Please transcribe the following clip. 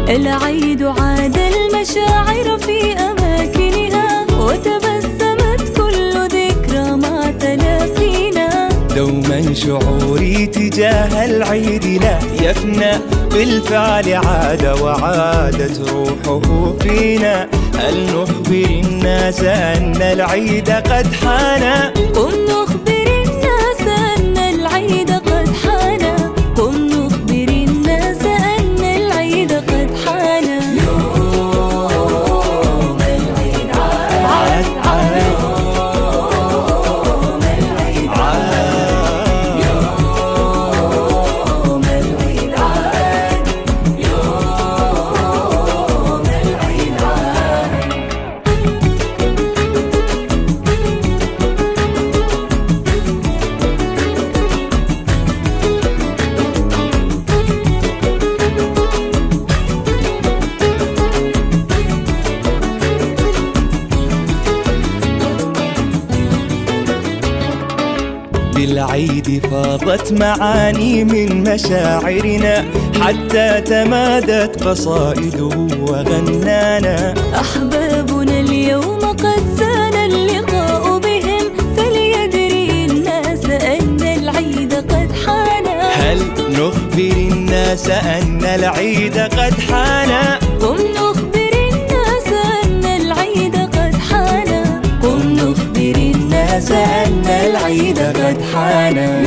العيد عاد المشاعر في أماكنها، وتبسمت كل ذكرى مع تلاقينا. دوما شعوري تجاه العيد لا يفنى، بالفعل عاد وعادت روحه فينا. هل نخبر الناس أن العيد قد حان؟ قم نخبر الناس أن العيد قد حان. قم نخبر الناس أن العيد قد حان. يوم العيد عاد يوم العيد عاد يوم العيد عاد يوم العيد عاد. بالعيد فاضت معاني من مشاعرنا، حتى تمادت قصائده وغنانا. أحبابنا اليوم قد زان اللقاء بهم، فليدري الناس أن العيد قد حان. هل نخبر الناس أن العيد قد حان؟ قم نخبر الناس أن العيد قد حان. قم نخبر الناس أن العيد قد حان.